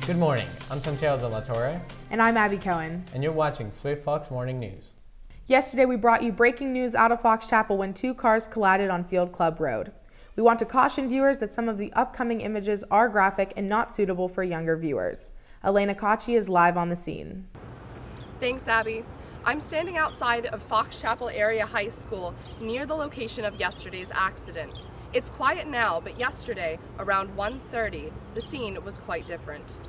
Good morning, I'm Santiago de la Torre. And I'm Abby Cohen. And you're watching Swift Fox Morning News. Yesterday we brought you breaking news out of Fox Chapel when two cars collided on Field Club Road. We want to caution viewers that some of the upcoming images are graphic and not suitable for younger viewers. Elena Kachi is live on the scene. Thanks, Abby. I'm standing outside of Fox Chapel Area High School near the location of yesterday's accident. It's quiet now, but yesterday, around 1:30, the scene was quite different.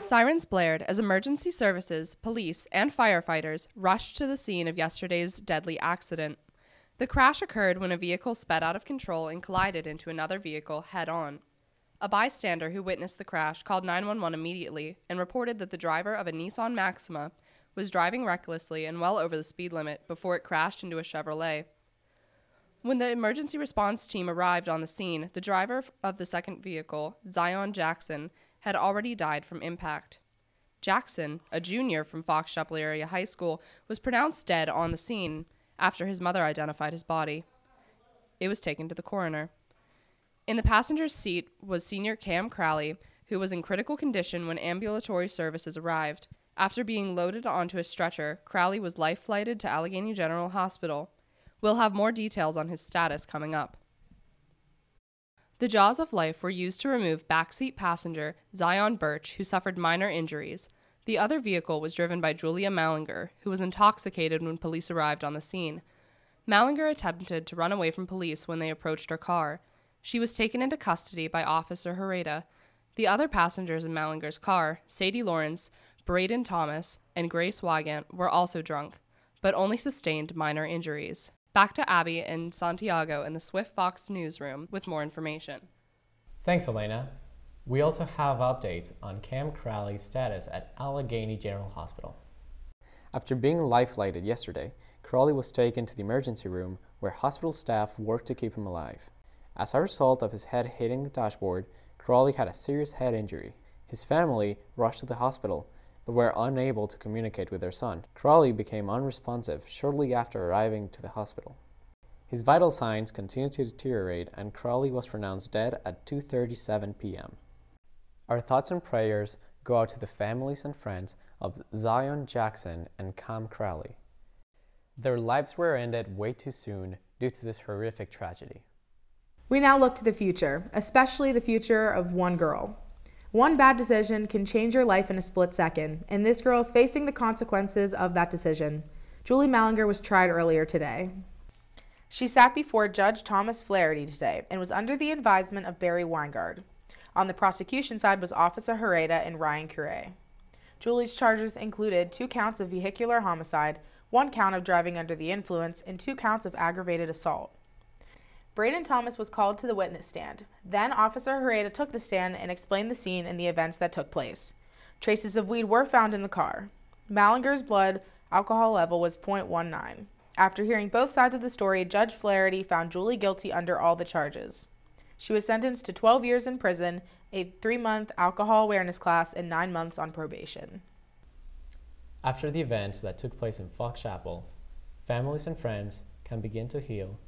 Sirens blared as emergency services, police, and firefighters rushed to the scene of yesterday's deadly accident. The crash occurred when a vehicle sped out of control and collided into another vehicle head-on. A bystander who witnessed the crash called 911 immediately and reported that the driver of a Nissan Maxima was driving recklessly and well over the speed limit before it crashed into a Chevrolet. When the emergency response team arrived on the scene, the driver of the second vehicle, Zion Jackson, had already died from impact. Jackson, a junior from Fox Chapel Area High School, was pronounced dead on the scene after his mother identified his body. It was taken to the coroner. In the passenger's seat was senior Cam Crowley, who was in critical condition when ambulatory services arrived. After being loaded onto a stretcher, Crowley was life-flighted to Allegheny General Hospital. We'll have more details on his status coming up. The jaws of life were used to remove backseat passenger Zion Birch, who suffered minor injuries. The other vehicle was driven by Julia Mallinger, who was intoxicated when police arrived on the scene. Mallinger attempted to run away from police when they approached her car. She was taken into custody by Officer Herrera. The other passengers in Mallinger's car, Sadie Lawrence, Braden Thomas, and Grace Wygant, were also drunk, but only sustained minor injuries. Back to Abby and Santiago in the Swift Fox newsroom with more information. Thanks, Elena. We also have updates on Cam Crowley's status at Allegheny General Hospital. After being life-flighted yesterday, Crowley was taken to the emergency room where hospital staff worked to keep him alive. As a result of his head hitting the dashboard, Crowley had a serious head injury. His family rushed to the hospital, but were unable to communicate with their son. Crowley became unresponsive shortly after arriving to the hospital. His vital signs continued to deteriorate, and Crowley was pronounced dead at 2:37 p.m. Our thoughts and prayers go out to the families and friends of Zion Jackson and Cam Crowley. Their lives were ended way too soon due to this horrific tragedy. We now look to the future, especially the future of one girl. One bad decision can change your life in a split second, and this girl is facing the consequences of that decision. Julie Mallinger was tried earlier today. She sat before Judge Thomas Flaherty today and was under the advisement of Barry Weingard. On the prosecution side was Officer Herrera and Ryan Curé. Julie's charges included 2 counts of vehicular homicide, 1 count of driving under the influence, and 2 counts of aggravated assault. Braden Thomas was called to the witness stand. Then Officer Herrera took the stand and explained the scene and the events that took place. Traces of weed were found in the car. Mallinger's blood alcohol level was 0.19. After hearing both sides of the story, Judge Flaherty found Julie guilty under all the charges. She was sentenced to 12 years in prison, a 3-month alcohol awareness class, and 9 months on probation. After the events that took place in Fox Chapel, families and friends can begin to heal.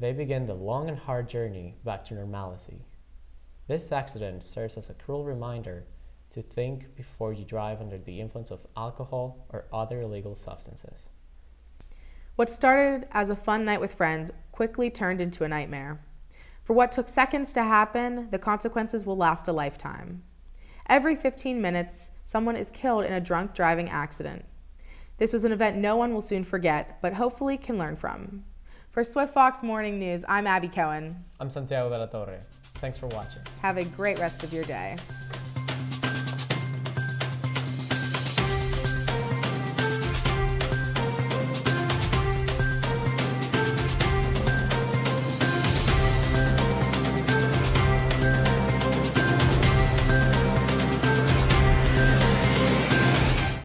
They begin the long and hard journey back to normalcy. This accident serves as a cruel reminder to think before you drive under the influence of alcohol or other illegal substances. What started as a fun night with friends quickly turned into a nightmare. For what took seconds to happen, the consequences will last a lifetime. Every 15 minutes, someone is killed in a drunk driving accident. This was an event no one will soon forget, but hopefully can learn from. For Swift Fox Morning News, I'm Abby Cohen. I'm Santiago de la Torre. Thanks for watching. Have a great rest of your day.